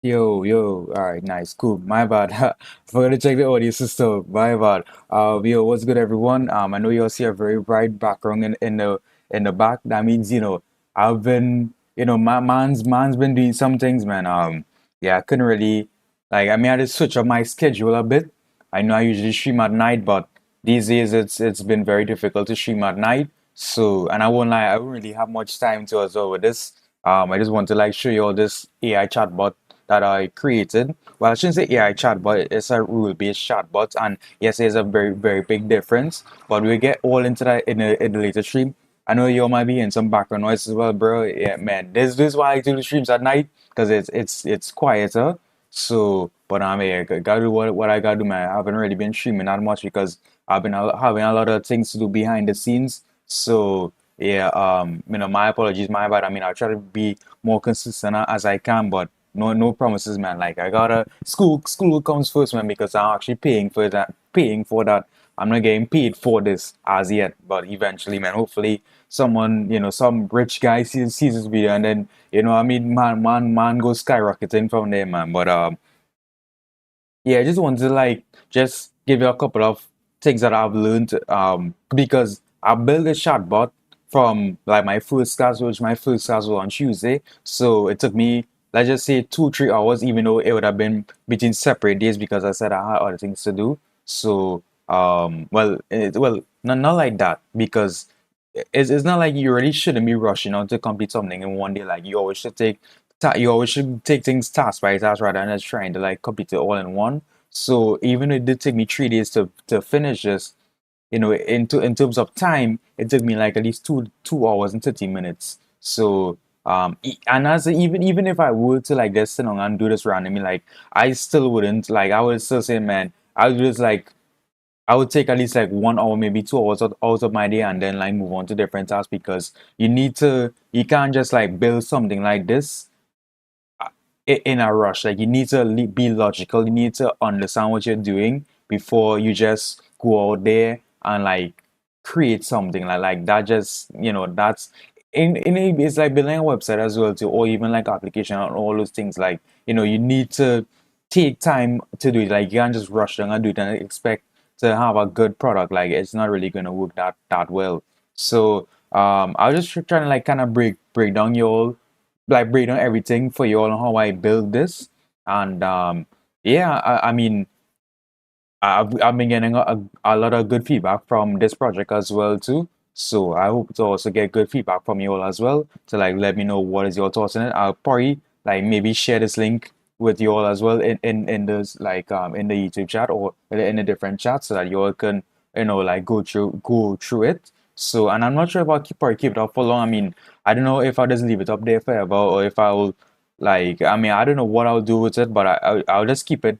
Yo, all right, nice, cool. My bad. Forgot to check the audio system. My bad. Yo, what's good, everyone? I know you all see a very bright background in the back. That means, I've been, man's been doing some things, man. Yeah, I couldn't really, I had to switch up my schedule a bit. I know I usually stream at night, but these days it's been very difficult to stream at night. So, and I won't lie, I don't really have much time to as well with this. I just want to show you all this AI chatbot that I created. Well, I shouldn't say AI chatbot, it's a rule-based chatbot, and yes, there's a very, very big difference, but we'll get all into that in the later stream. I know you all might be in some background noise as well, bro. Yeah, man, this is why I do the streams at night, because it's quieter. So, but I'm here, gotta do what I gotta do, man. I haven't really been streaming that much because I've been having a lot of things to do behind the scenes. So, yeah, my apologies, my bad. I mean, I'll try to be more consistent as I can, but no promises, man. Like I gotta school comes first, man, because I'm actually paying for that. I'm not getting paid for this as yet, but eventually, man, hopefully someone, some rich guy sees this video and then, I mean, man goes skyrocketing from there, man. But yeah, I just wanted to just give you a couple of things that I've learned because I built a chatbot from like my first class was on Tuesday. So it took me, let's just say 2 3 hours, even though it would have been between separate days because I said I had other things to do. So not like that because it's not like you really shouldn't be rushing on to complete something in one day. Like you always should take things task by task rather than just trying to complete it all in one. So even though it did take me 3 days to finish this, in terms of time, it took me like at least two hours and 30 minutes. So and as even if I were to just sit down and do this randomly, I still wouldn't I would still say, man, I would just I would take at least 1 hour, maybe 2 hours out of my day, and then move on to different tasks because you can't just build something like this in a rush. Like you need to be logical. You need to understand what you're doing before you just go out there and create something that. Just that's it's like building a website as well too, or even application and all those things. You need to take time to do it. Like you can't just rush down and do it and expect to have a good product. Like it's not really gonna work that well. So I was just trying to kind of break down your break down everything for you all on how I build this. And yeah, I mean, I've been getting a lot of good feedback from this project as well too. So I hope to also get good feedback from you all as well to let me know what is your thoughts on it. I'll probably maybe share this link with you all as well in this in the YouTube chat or in a different chat so that you all can go through it. So and I'm not sure if I'll probably keep it up for long. I mean, I don't know if I'll just leave it up there forever or if I'll I mean, I don't know what I'll do with it, but I'll just keep it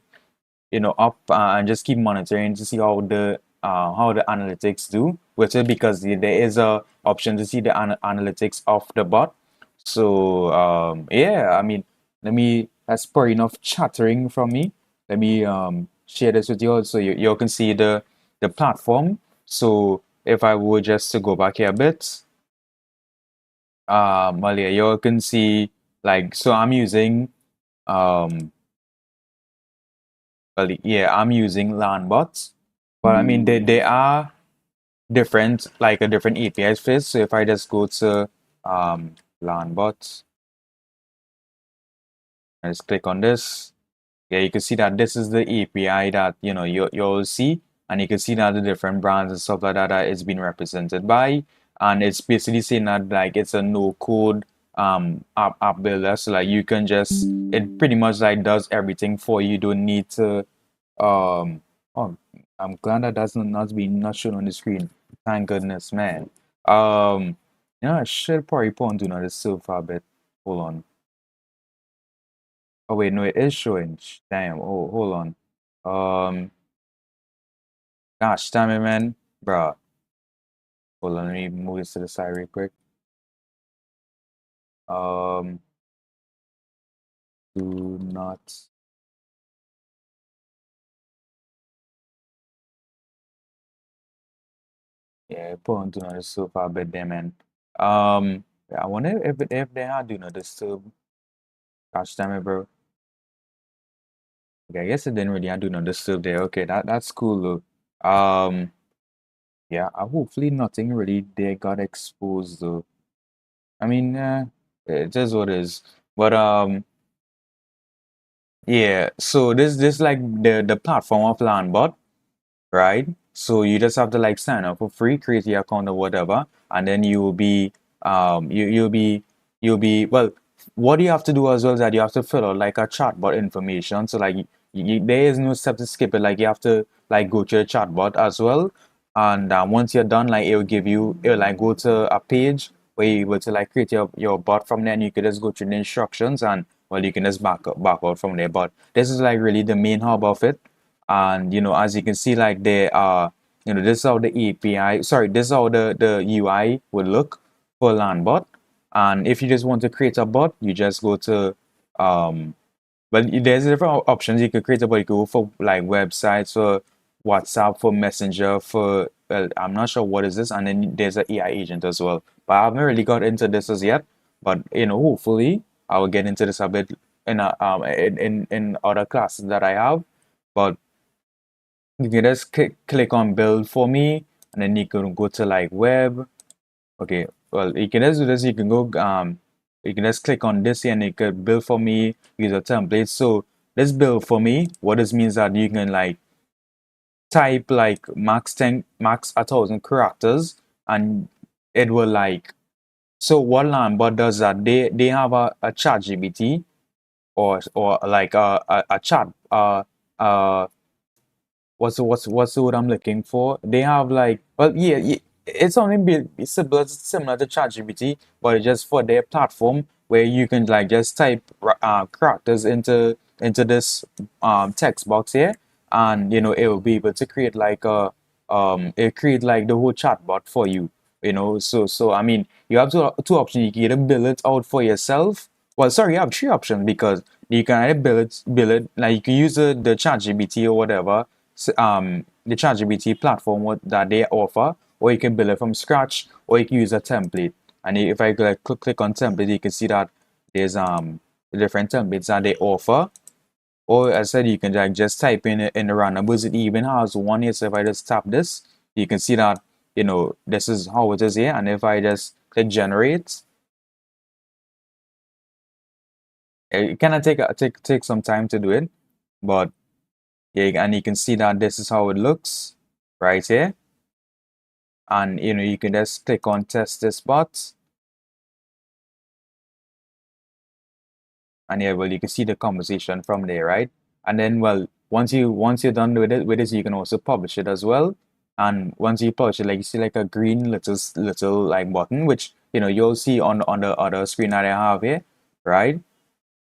up and just keep monitoring to see how the analytics do with it because there is a option to see the analytics of the bot. So yeah, I mean, that's probably enough chattering from me. Let me share this with you all so you can see the platform. So if I were just to go back here a bit, well, yeah, you all can see so I'm using um well, yeah, I'm using LAN bots, but I mean they are different, like a different API fit. So if I just go to LAN bots, I just click on this, yeah, you can see that this is the API that you'll see, and you can see that the different brands and stuff like that that it's been represented by, and it's basically saying that it's a no code app builder, so you can just it pretty much does everything for you. You don't need to Um, oh, I'm glad that that's not shown on the screen. Thank goodness, man. I should probably put on do not disturb for a bit. Hold on. Oh wait, no, it is showing. Damn. Oh, hold on. Um, gosh, damn it, man, bruh. Hold on, let me move this to the side real quick. Um, do not. Yeah, put on do not disturb for a bit there, man. Yeah, I wonder if they had do not disturb. Gosh, damn it, bro. Okay, I guess it didn't really do not disturb there. Okay, that's cool though. Yeah, hopefully nothing really there got exposed though. I mean, it is what it is. But yeah. So this like the platform of LandBot, right? So you just have to like sign up for free, create your account or whatever, and then you will be you'll be well. What you have to do as well is that you have to fill out like a chatbot information. So like there is no step to skip it. Like you have to like go to the chatbot as well, and once you're done, like it'll like go to a page where you able to like create your bot from there, and you can just go through the instructions and well you can just back out from there. But this is like really the main hub of it. And as you can see, like they are, this is how the API, sorry, this is how the UI would look for LandBot. And if you just want to create a bot, you just go to but there's different options. You could create a bot. You could go for like websites, for WhatsApp, for Messenger, for well, I'm not sure what is this, and then there's an AI agent as well. But I haven't really got into this as yet. But hopefully I will get into this a bit in other classes that I have. But you can just click on build for me, and then you can go to like web. Okay, well, you can just do this. You can go, you can just click on this here and it could build for me, use a template. So this build for me, what this means that you can like type like max 1,000 characters, and it will like, so what Lambot does that they have a chat GPT or like a chat, what's the word I'm looking for? They have like, well, yeah, it's only similar to ChatGPT, but it's just for their platform where you can like just type characters into this text box here, and it will be able to create like a it create like the whole chatbot for you. So I mean, you have two options. You can either build it out for yourself. Well, sorry, you have three options because you can either build it like you can use the ChatGPT or whatever, the ChatGPT platform that they offer, or you can build it from scratch, or you can use a template. And if I like click on template, you can see that there's different templates that they offer. Or as I said, you can like just type in the random numbers. It even has one here. So if I just tap this, you can see that this is how it is here. And if I just click generate, it kind of take some time to do it, but yeah, and you can see that this is how it looks right here. And you can just click on test this bot, and yeah, well, you can see the conversation from there, right? And then, well, once you're done with this, you can also publish it as well. And once you publish it, like you see like a green little like button, which you'll see on the other screen that I have here, right?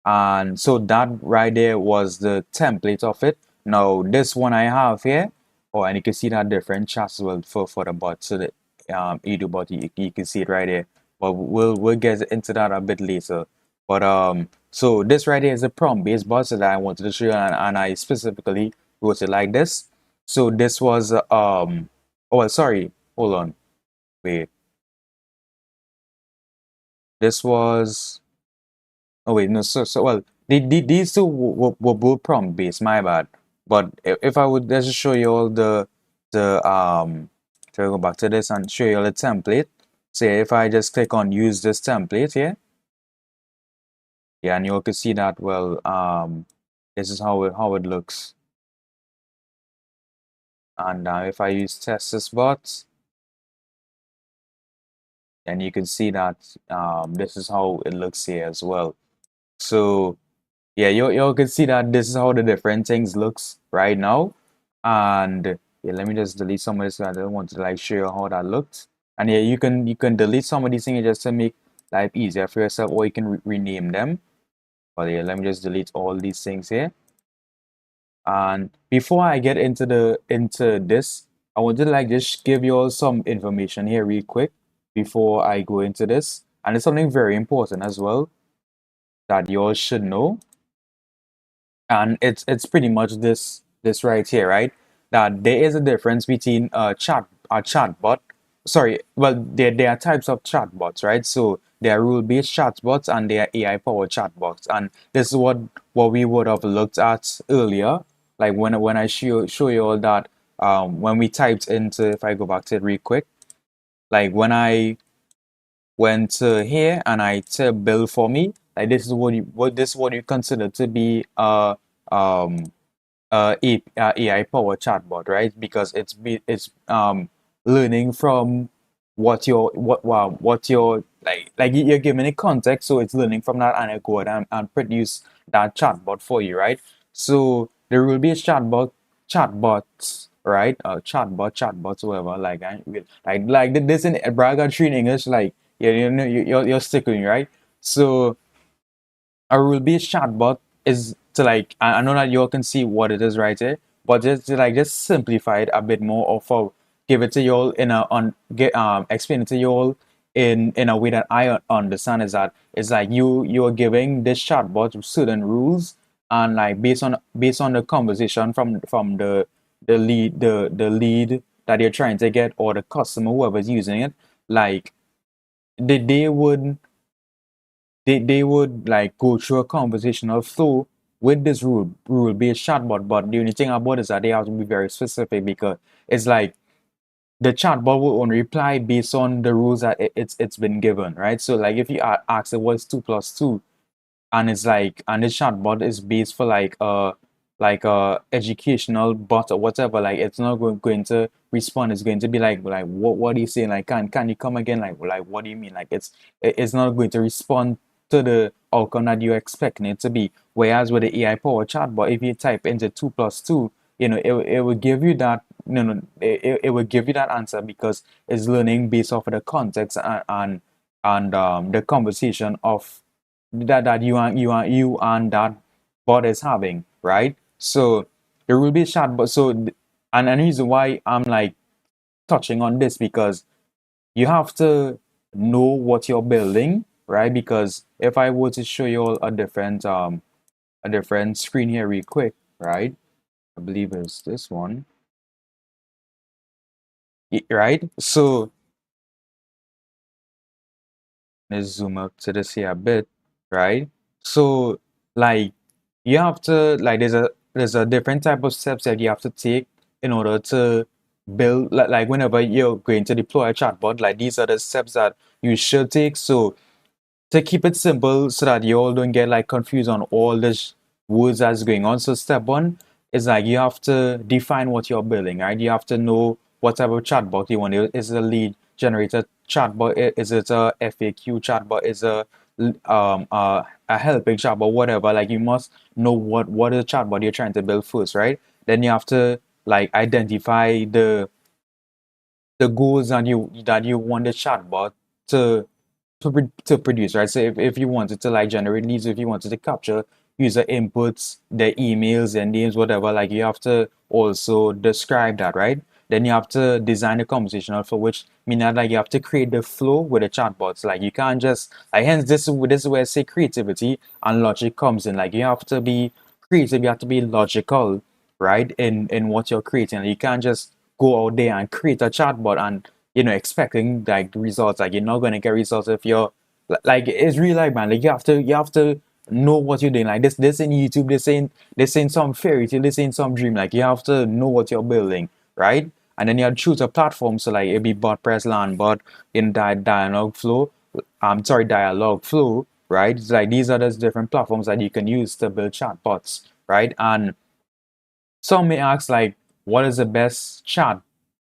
And so that right there was the template of it. Now this one I have here, oh, and you can see that different chats as well for the bot. So the edu bot, you can see it right there. But we'll get into that a bit later. But so this right here is a prompt based bot that I wanted to show you, and I specifically wrote it like this. So this was oh well, sorry, hold on, wait, this was. Oh wait, no. So well, these two were both prompt based. My bad. But if I would just show you all the to go back to this and show you all the template. Say if I just click on use this template here, yeah, and you all can see that. Well, this is how it looks. And if I use test this bot, and you can see that this is how it looks here as well. So yeah, you can see that this is how the different things looks right now. And yeah, let me just delete some of this. I don't want to like show you how that looked. And yeah, you can delete some of these things just to make life easier for yourself, or you can rename them. But yeah, let me just delete all these things here. And before I get into this, I want to like just give you all some information here real quick before I go into this. And it's something very important as well that you all should know. And it's pretty much this right here, right? That there is a difference between a chatbot. Sorry, well, there are types of chatbots, right? So there are rule-based chatbots and there are AI-powered chatbots. And this is what we would have looked at earlier, like when I show you all that when we typed into, if I go back to it real quick, like when I went to here and I said build for me, like this is what you consider to be um AI powered chatbot, right? Because it's learning from what your like you're giving it context, so it's learning from that and it go ahead and produce that chatbot for you, right? So there will be a chatbots, right? Chatbots, whatever. Like this in Braga tree in English, like yeah, you know you're sticking, right? So a rule-based chatbot is to like I know that you all can see what it is right here, but just to like just simplify it a bit more or for give it to you all in a on get explain it to you all in a way that I understand is that it's like you're giving this chatbot certain rules and like based on the conversation from the lead that you're trying to get or the customer whoever's using it, like they would they would like go through a conversational flow with this rule based chatbot. But the only thing about it is that they have to be very specific because it's like the chatbot will only reply based on the rules that it's been given, right? So like if you ask it what's 2 plus 2, and it's like and this chatbot is based for like a educational bot or whatever, like it's not going to respond. It's going to be like what are you saying, like can you come again, like what do you mean, like it's not going to respond to the outcome that you're expecting it to be. Whereas with the AI powered chatbot, if you type into 2 plus 2, it will give you that it will give you that answer because it's learning based off of the context and the conversation of that you and that bot is having, right? So there will be a chatbot. And the reason why I'm like touching on this because you have to know what you're building, right? Because if I were to show you all a different screen here real quick, right? I believe it's this one, right? So let's zoom up to this here a bit, right? So like you have to like there's a different type of steps that you have to take in order to build like whenever you're going to deploy a chatbot, like these are the steps that you should take. So to keep it simple so that you all don't get like confused on all this words that's going on. So step one is like you have to define what you're building, right? You have to know what type of chatbot you want. Is it a lead generator chatbot? Is it a FAQ chatbot? Is a helping chatbot? Whatever. Like you must know what is the chatbot you're trying to build first, right? Then you have to like identify the goals that you want the chatbot to to produce, right? So if you wanted to like generate leads, if you wanted to capture user inputs, their emails and names, whatever, like you have to also describe that, right? Then you have to design a conversational for which mean that like you have to create the flow with the chatbots. Like you can't just like hence this is where I say creativity and logic comes in. Like you have to be creative, you have to be logical, right? In what you're creating. You can't just go out there and create a chatbot and expecting like results. Like you're not gonna get results if you're like it's really like man, like you have to know what you're doing. Like this in YouTube, this ain't some fairy tale, this ain't some dream. Like you have to know what you're building, right? And then you have to choose a platform. So like it'd be bot press land, bot in dialogue flow. I'm sorry, dialogue flow, right? It's like these are the different platforms that you can use to build chatbots, right? And some may ask like, what is the best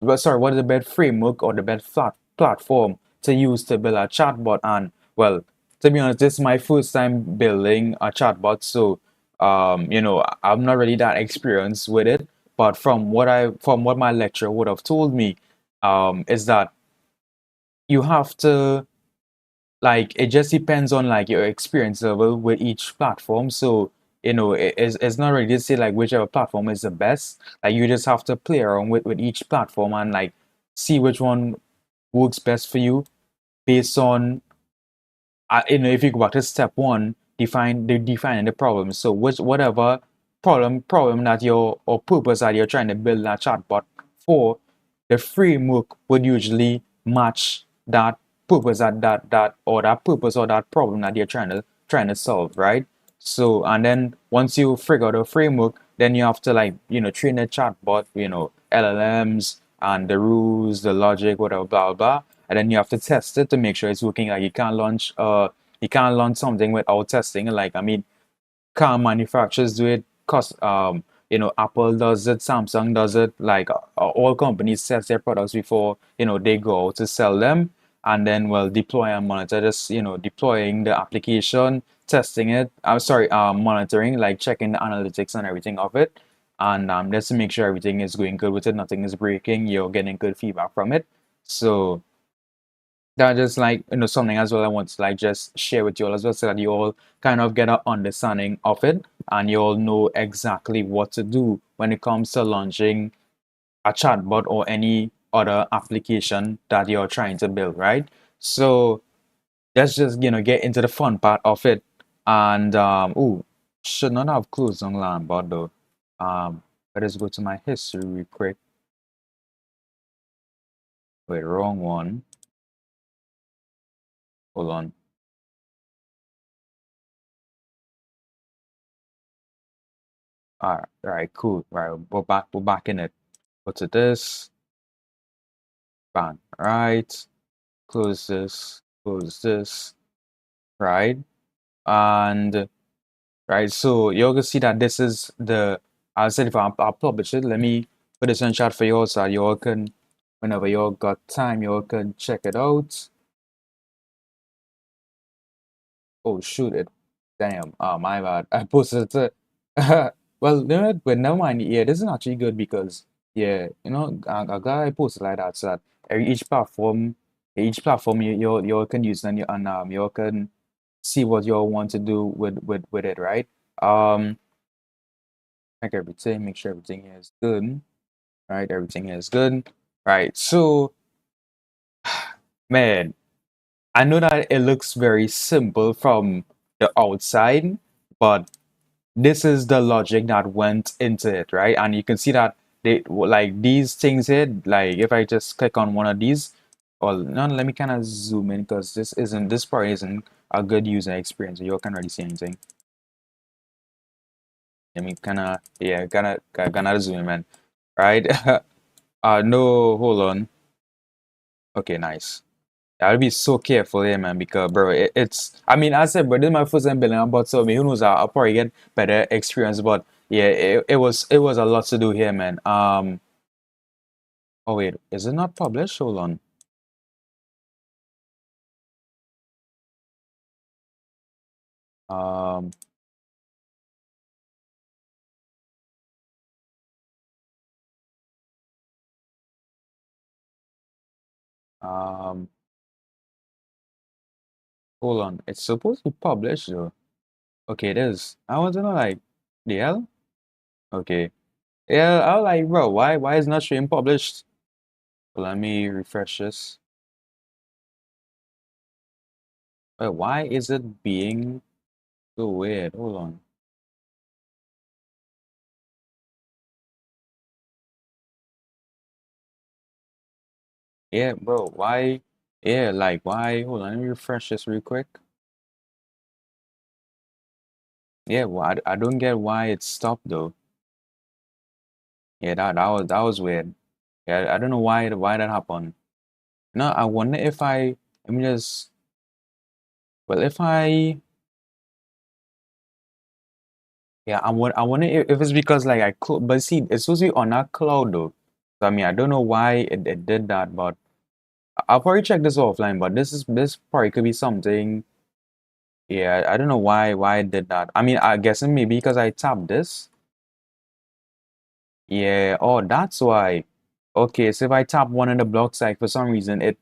what is the best framework or the best platform to use to build a chatbot? And well, to be honest, this is my first time building a chatbot, so I'm not really that experienced with it. But from what my lecturer would have told me, is that you have to like it just depends on like your experience level with each platform. So it's not really to say like whichever platform is the best. Like you just have to play around with each platform and like see which one works best for you based on if you go back to step one, defining the problem. So whatever problem that your or purpose that you're trying to build that chatbot for, the framework would usually match that purpose that purpose or that problem that you're trying to solve, right? So and then once you figure out a framework, then you have to like train a chatbot, LLMs and the rules, the logic, whatever, blah blah, and then you have to test it to make sure it's working. Like you can't launch something without testing. Like I mean, car manufacturers do it, cause Apple does it, Samsung does it, like all companies test their products before they go out to sell them, and then well deploy and monitor. Just deploying the application, testing it, I'm sorry, monitoring, like checking the analytics and everything of it, and just to make sure everything is going good with it, nothing is breaking, you're getting good feedback from it. So that just like something as well I want to like just share with you all as well, so that you all kind of get an understanding of it, and you all know exactly what to do when it comes to launching a chatbot or any other application that you're trying to build, right? So let's just get into the fun part of it. And ooh, should not have closed on land, but though let us go to my history real quick. Wait, wrong one. Hold on. All right, cool. Right, we're back in it. Go to this, bang, right? Close this, right? And right, so you're gonna see that this is the. I said if I'll publish it, let me put this in chat for you all so that you all can, whenever you all got time, you all can check it out. Oh shoot it, damn. Oh my bad. I posted it. Well, but never mind. Yeah, this is actually good because yeah, I'm glad I posted like that so that each platform you can use and you can see what you all want to do with it, right? Um, make sure everything is good, right? Everything is good, right? So, man, I know that it looks very simple from the outside, but this is the logic that went into it, right? And you can see that they like these things here, like if I just click on one of these, well, no, let me kind of zoom in because this part isn't a good user experience. You can't really see anything. Let me kind of, yeah, kind of zoom in, right? No, hold on. Okay, nice. I'll be so careful here, man, because bro, it's. I mean, I said, bro, this is my first time building a bot, so I mean, who knows? I'll probably get better experience, but yeah, it was a lot to do here, man. Oh wait, is it not published? Hold on. Um, um, hold on. It's supposed to be published though. Okay, it is. I want to know like the hell. Okay, yeah, I was like, bro, why is not showing published? Let me refresh this. Wait, why is it being so weird? Hold on. Yeah, bro, why? Yeah, like why? Hold on, let me refresh this real quick. Yeah, well, I don't get why it stopped though. Yeah, that was weird. Yeah, I don't know why that happened. No, I wonder if let me just well if I yeah I wonder if it's because like but see it's supposed to be on that cloud though. So I mean I don't know why it did that, but I'll probably check this offline. But this probably could be something. Yeah, I don't know why it did that. I mean I guessing maybe because I tapped this. Yeah, oh, that's why. Okay, so if I tap one of the blocks, like for some reason it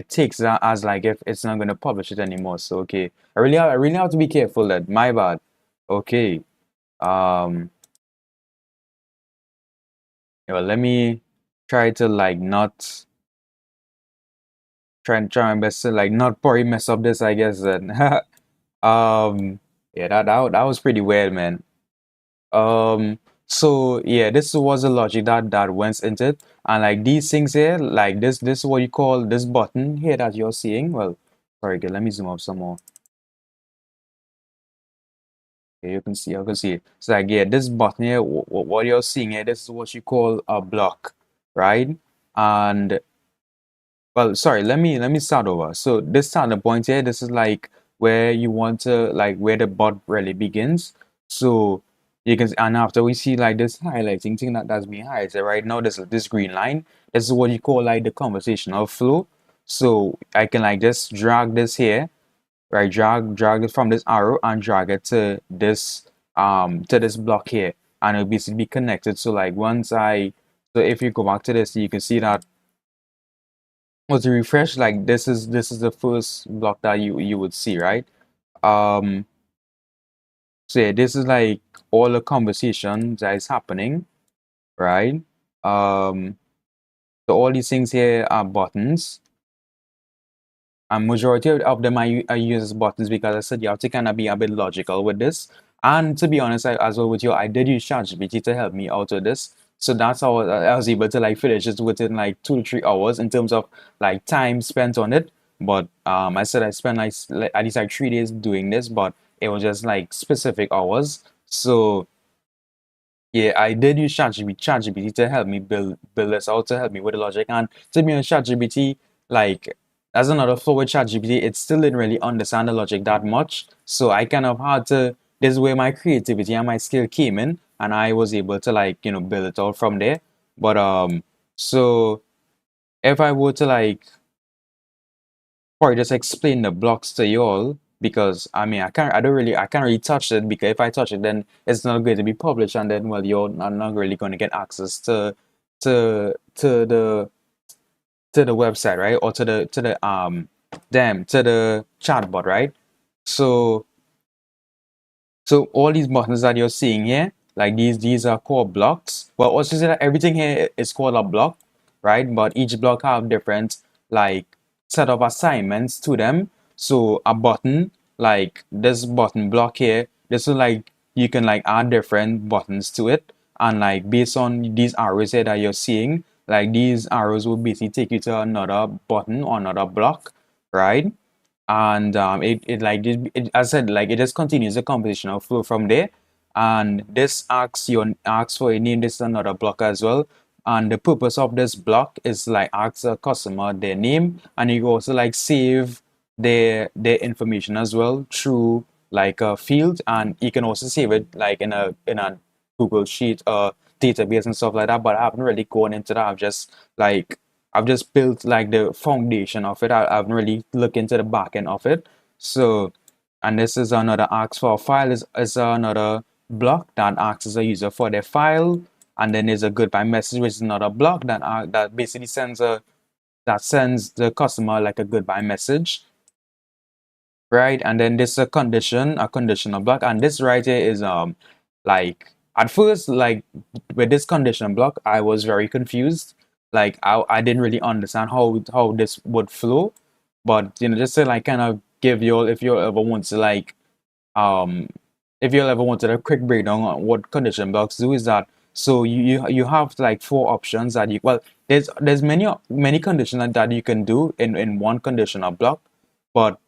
takes that as like if it's not gonna publish it anymore. So okay, I really have to be careful. That my bad. Okay, um, yeah, well, let me try to like not try my best to like not probably mess up this. I guess then. Yeah, that was pretty weird, man. Um, So yeah, this was the logic that went into it, and like these things here, like this is what you call this button here that you're seeing. Well, sorry, okay, let me zoom up some more. Okay, you can see it. So like yeah, this button here, what you're seeing here, this is what you call a block, right? And well, sorry, let me start over. So this starting point here, this is like where you want to like where the bot really begins. So you can and after we see like this highlighting thing that's being highlighted right now, this green line. This is what you call like the conversational flow. So I can like just drag this here, right? Drag it from this arrow and drag it to this block here, and it'll basically be connected. So like so if you go back to this, you can see that was to refresh, like this is the first block that you would see, right? um so yeah, this is like all the conversation that is happening, right? So all these things here are buttons, and majority of them I use as buttons because I said you have to kind of be a bit logical with this. And to be honest, as well with you, I did use ChatGPT to help me out with this. So that's how I was able to like finish it within like 2 to 3 hours in terms of like time spent on it. But I said I spent like at least like 3 days doing this, but it was just like specific hours. So yeah, I did use ChatGPT to help me build this out, to help me with the logic. And to be honest, ChatGPT, like as another flaw with ChatGPT, it still didn't really understand the logic that much. So I kind of had to, this is where my creativity and my skill came in, and I was able to like, build it out from there. But so if I were to like or just explain the blocks to you all, because I mean I can't really touch it, because if I touch it then it's not going to be published, and then well you're not really going to get access to to the to the website, right? Or to the chatbot, right? So so all these buttons that you're seeing here, like these are called blocks. Well, also say that everything here is called a block, right? But each block have different like set of assignments to them. So a button, like this button block here, this is like you can like add different buttons to it, and like based on these arrows here that you're seeing, like these arrows will basically take you to another button or another block, right? And as I said, like it just continues the conversational flow from there. And this asks for a name. This is another block as well, and the purpose of this block is like ask a customer their name, and you can also like save their information as well through like a field, and you can also save it like in a Google sheet database and stuff like that. But I haven't really gone into that. I've just built like the foundation of it. I haven't really looked into the back end of it. So, and this is another ask for a file, is another block that asks as a user for their file. And then there's a goodbye message, which is another block that basically sends the customer like a goodbye message, right? And then this a conditional block, and this right here is like at first, like with this conditional block I was very confused. Like I didn't really understand how this would flow. But just to like kind of give you all, if you ever want to like um if you ever wanted a quick breakdown on what condition blocks do, is that so you have like four options that you, well, there's many conditions that you can do in one conditional block. But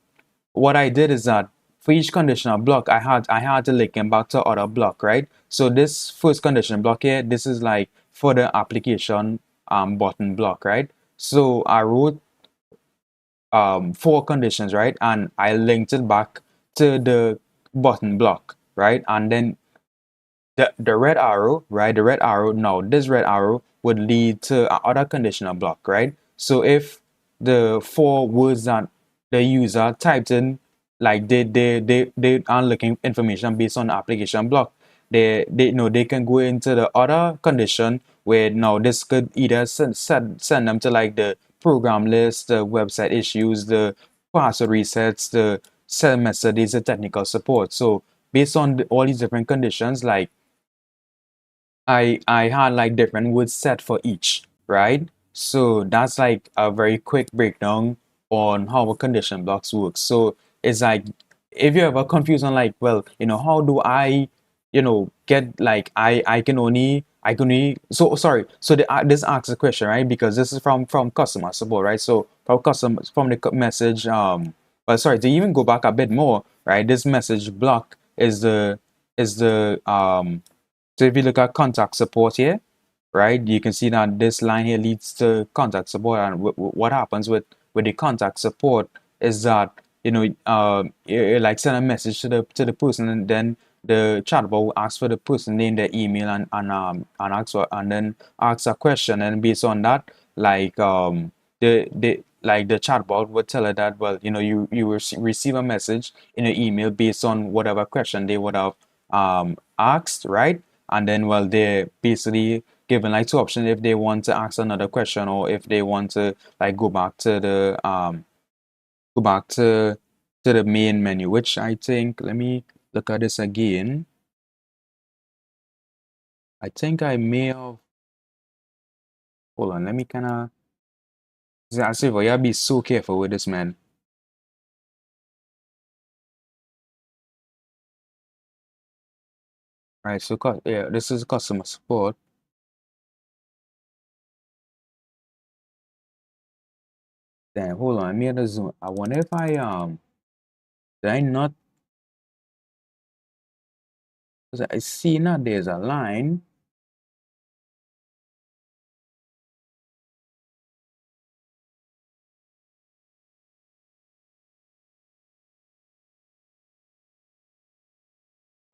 what I did is that for each conditional block, I had to link them back to other block, right? So this first conditional block here, this is like for the application button block, right? So I wrote four conditions, right? And I linked it back to the button block, right? And then the red arrow, right? The red arrow, now this red arrow would lead to other conditional block, right? So if the four words that the user typed in, like they are looking information based on the application block, they know they can go into the other condition where now this could either send them to like the program list, the website issues, the password resets, the send messages, the technical support. So based on all these different conditions, like I had like different words set for each, right? So that's like a very quick breakdown on how a condition blocks work. So it's like if you're ever confused on like, well, how do I get like I can only so sorry. So this asks a question, right? Because this is from customer support, right? So from the message, but sorry, to even go back a bit more, right? This message block is the so if you look at contact support here, right, you can see that this line here leads to contact support. And what happens with the contact support is that you like send a message to the person, and then the chatbot will ask for the person name, their email, and ask for, and then ask a question, and based on that, like the chatbot would tell her that, well, you will receive a message in an email based on whatever question they would have asked, right? And then, well, they're basically given like two options if they want to ask another question, or if they want to like go back to the main menu, which I think, let me look at this again. I think I may have, hold on, let me kind of, I say, well, you gotta be so careful with this, man. Right, so yeah, this is customer support. Then hold on, let me the zoom. I wonder if did I not, because I see now there's a line.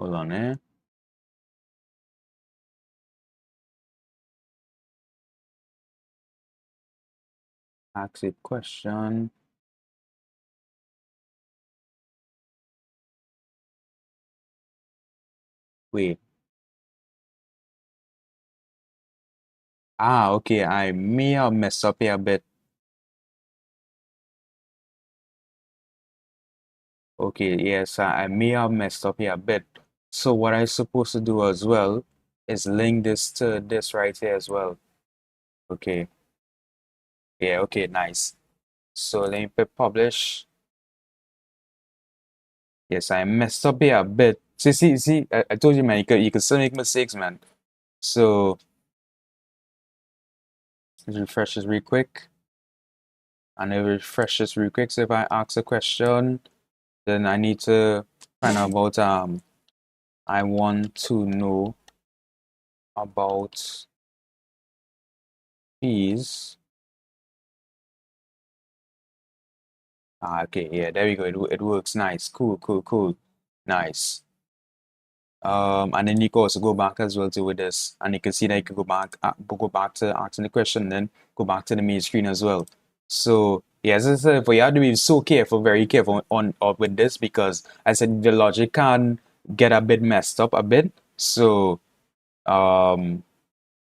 Hold on, eh? Ask a question. Wait. Okay. I may have messed up here a bit. Okay, yes, I may have messed up here a bit. So what I'm supposed to do as well is link this to this right here as well. Okay. Yeah, okay, nice. So let me put publish. Yes, I messed up here a bit. See, I told you, man, you can still make mistakes, man. So let's refresh this real quick. And it refreshes real quick. So if I ask a question, then I need to find out about I want to know about fees. Okay, yeah, there we go. It works. Nice. Cool. Nice. And then you can also go back as well to with this, and you can see that you can go back to asking the question, then go back to the main screen as well. So yeah, as I said, for you have to be so careful, very careful on with this, because I said the logic can get a bit messed up a bit. So um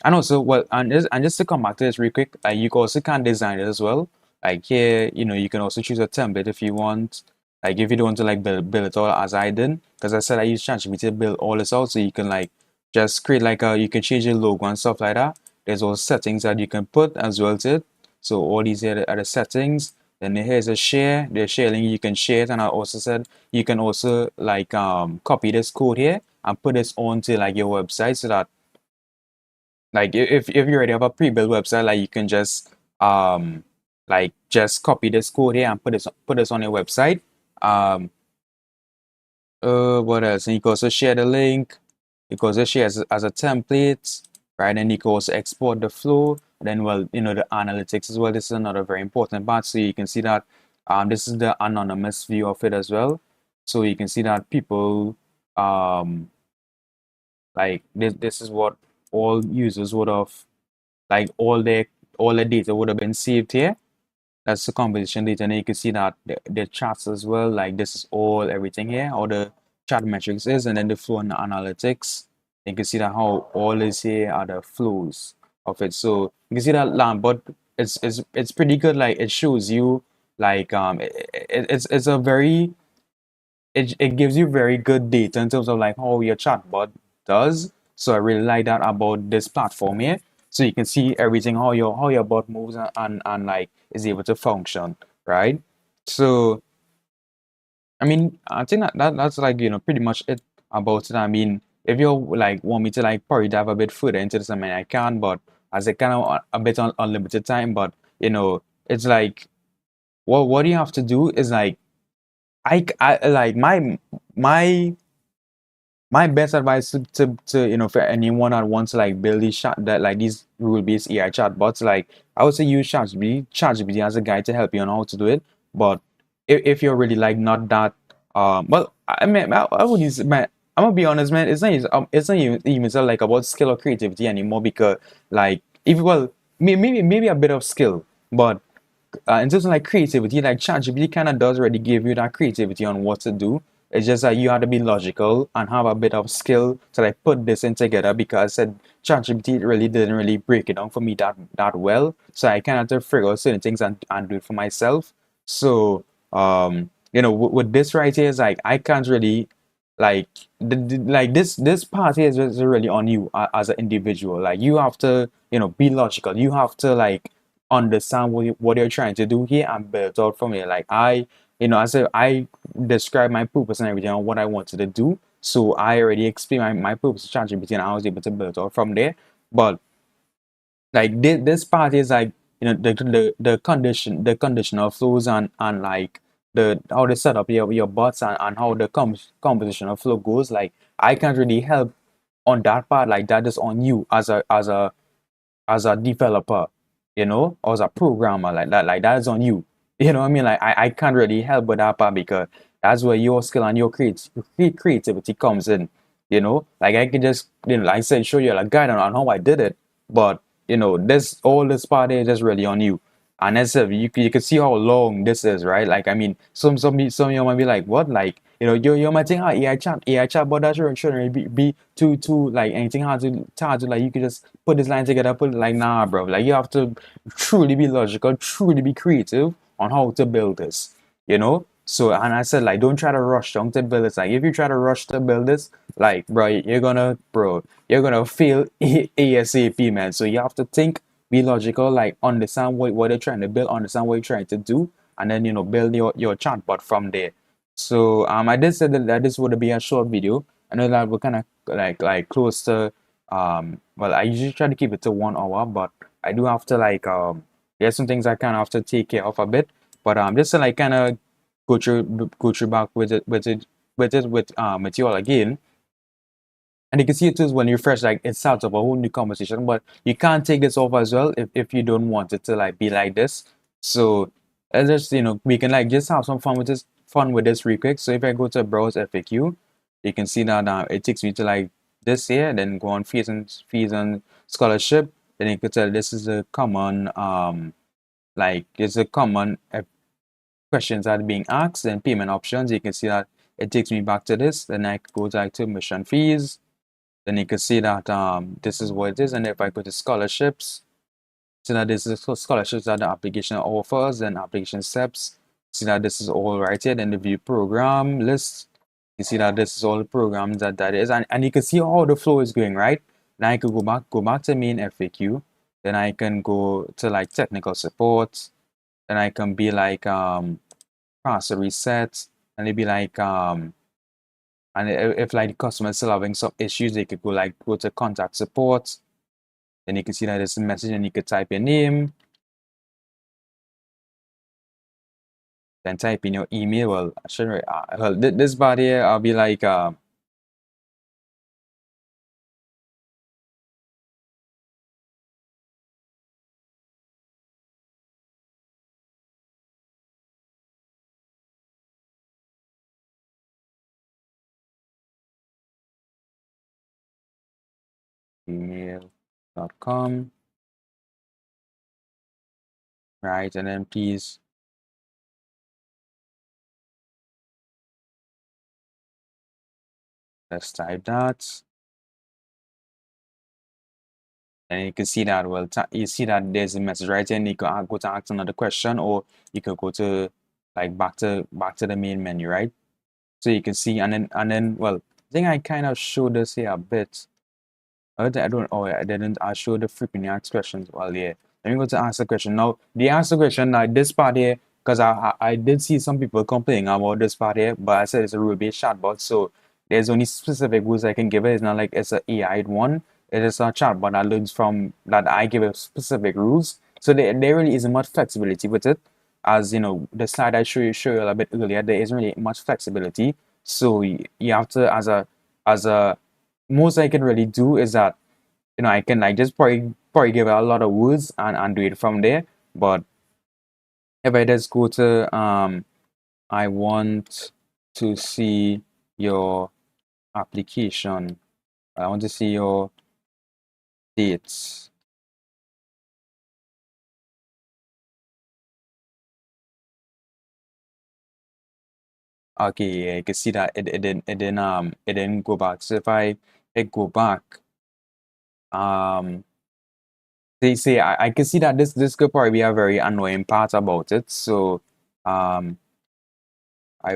and also, well, and just to come back to this real quick, you also can design it as well. Like here, you can also choose a template if you want. Like if you don't want to like build it all as I did, because I said I use ChatGPT to build all this out, so you can like just create like you can change your logo and stuff like that. There's also settings that you can put as well to it. So all these here are the settings. Then here's a share. The share link, you can share it, and I also said you can also like copy this code here and put this onto like your website, so that like if you already have a pre-built website, like you can just like just copy this code here and put this on your website. um what else? And you can also share the link. You can also share as a template, right? And you can also export the flow. Then, well, the analytics as well. This is another very important part. So you can see that this is the anonymous view of it as well. So you can see that people like this is what all users would have, like all their data would have been saved here. That's the composition data, and you can see that the charts as well. Like this is all everything here, all the chart metrics is, and then the flow and the analytics. You can see that how all is here are the flows of it. So you can see that lamp, but it's pretty good. Like it shows you like it's a very, it gives you very good data in terms of like how your chatbot does. So I really like that about this platform here. So you can see everything, how your bot moves, and like is able to function, right? So I mean, I think that's like pretty much it about it. I mean, if you like want me to like probably dive a bit further into this, I mean I can, but as a kind of a bit on unlimited time. But it's like what do you have to do is like I like my best advice to for anyone that wants to like build these chat that like these rule-based AI chatbots, like I would say use ChatGPT as a guide to help you on how to do it. But if you're really like not that well, I mean I would use, man, I'm gonna be honest, man, it's not even so like about skill or creativity anymore, because like if well maybe a bit of skill, but in terms of like creativity, like ChatGPT kind of does already give you that creativity on what to do. It's just that you have to be logical and have a bit of skill to like put this in together, because I said ChatGPT really didn't really break it down for me that well. So I kind of have to figure out certain things and do it for myself. So with this right here is like I can't really like like this part here is just really on you as an individual. Like you have to be logical. You have to like understand what you're trying to do here and build out from here. Like I said, I described my purpose and everything on what I wanted to do. So I already explained my purpose to ChatGPT, and I was able to build out from there. But like this part is like the conditional flows and like the how to set up your bots and how the compositional flow goes. Like I can't really help on that part. Like that is on you as a developer, or as a programmer, like that is on you. You know what I mean? Like I can't really help with that part, because that's where your skill and your creativity comes in. Like I can just like I said, show you like guide on how I did it, but this all this part is just really on you. And as if you can see how long this is, right? Like I mean, some of you might be like, what? Like you might think, AI chat, but that shouldn't really be too like anything hard to like you could just put this line together, put it like nah, bro. Like you have to truly be logical, truly be creative on how to build this. So, and I said like don't try to rush down to build this. Like if you try to rush to build this, like you're gonna fail ASAP, man. So you have to think, be logical, like understand what you're trying to build, understand what you're trying to do, and then build your chatbot from there. So I did say that this would be a short video. I know that we're kind of like close to well, I usually try to keep it to 1 hour, but I do have to like there's some things I kind of have to take care of a bit. But just to like kind of go through back with you all again. And you can see it is when you refresh, like it starts up a whole new conversation. But you can't take this off as well if you don't want it to like be like this. So let's just we can like just have some fun with this real quick. So if I go to browse FAQ, you can see that it takes me to like this here, then go on fees and scholarship. Then you can tell this is a common like it's a common questions that are being asked. Then payment options, you can see that it takes me back to this. Then I go back to tuition fees. Then you can see that this is what it is. And if I go to scholarships, see that this is scholarships that the application offers and application steps. See that this is all right here. Then the view program list. You see that this is all the programs that is, and you can see how the flow is going, right? Now I could go back to main FAQ. Then I can go to like technical support. Then I can be like password reset, and it'd be like and if like the customer is still having some issues, they could go to contact support. Then you can see that there's a message, and you could type your name, then type in your email. Well, I shouldn't. Well, this part here, I'll be like email.com, right? And then please let's type that. And you can see that, well, you see that there's a message right here, and you can go to ask another question, or you could go to like back to the main menu, right? So you can see, and then well, I think I kind of showed this here a bit. I don't. Oh, yeah, I didn't. I showed the frequently asked questions. Well, yeah. Let me go to ask the question now. The answer question, like this part here, because I did see some people complaining about this part here, but I said it's a rule-based chatbot, so there's only specific rules I can give it. It's not like it's a AI one. It is a chatbot that learns from that I give it specific rules. So there really isn't much flexibility with it. As you know, the slide I show you a little bit earlier, there isn't really much flexibility. So you have to as a most I can really do is that I can like just probably give it a lot of words and do it from there. But if I just go to I want to see your application. I want to see your dates. Okay, yeah, you can see that it didn't go back. So if I go back, they say I can see that this could probably be a very annoying part about it. So I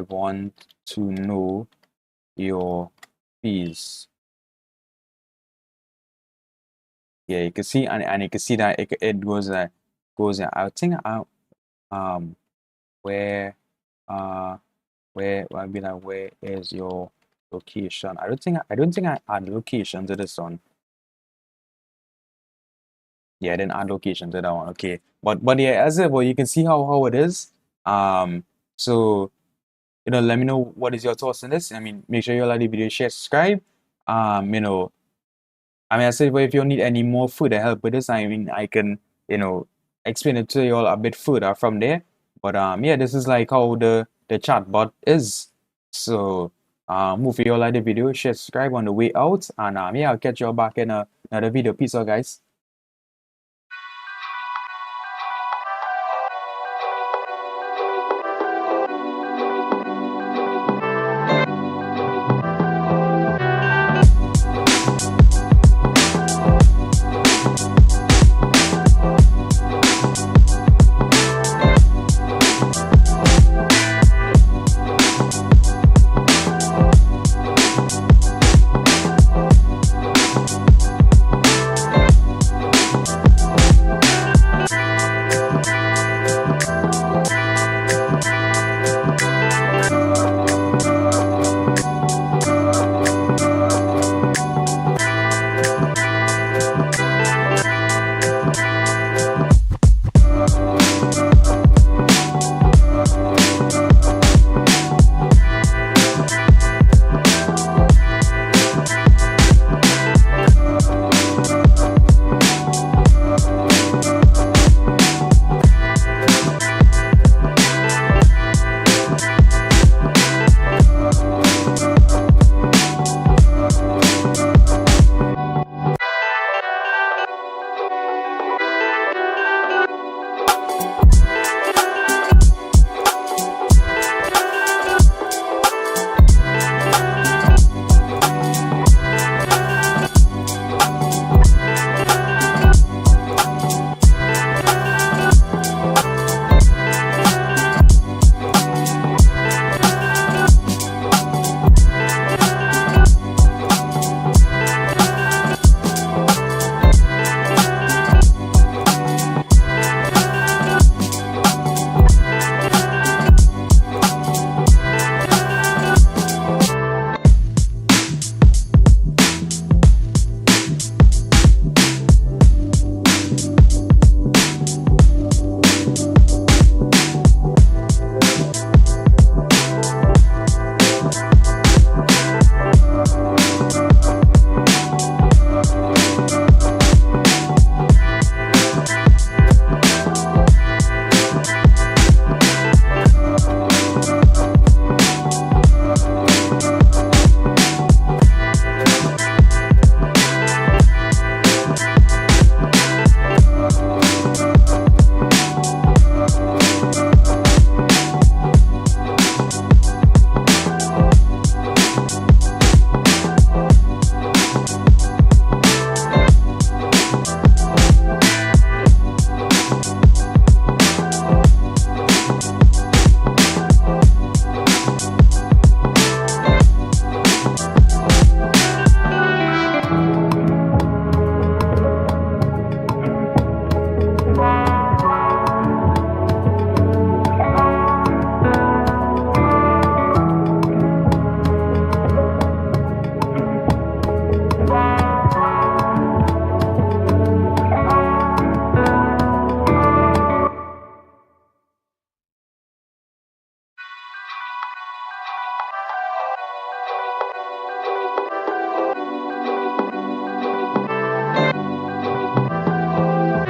want to know your fees. Yeah, you can see and you can see that it goes I think um where uh where be like where is your location? I don't think I add location to this one. Yeah, I didn't add location to that one. Okay. But yeah, as well, you can see how it is. So let me know what is your thoughts on this. I mean, make sure you like the video, share, subscribe. I mean, I said, well, if you need any more further help with this, I mean, I can, explain it to you all a bit further from there. But yeah, this is like how the chatbot is. So if you all like the video, share, subscribe on the way out, and yeah, I'll catch you all back in another video. Peace out, guys.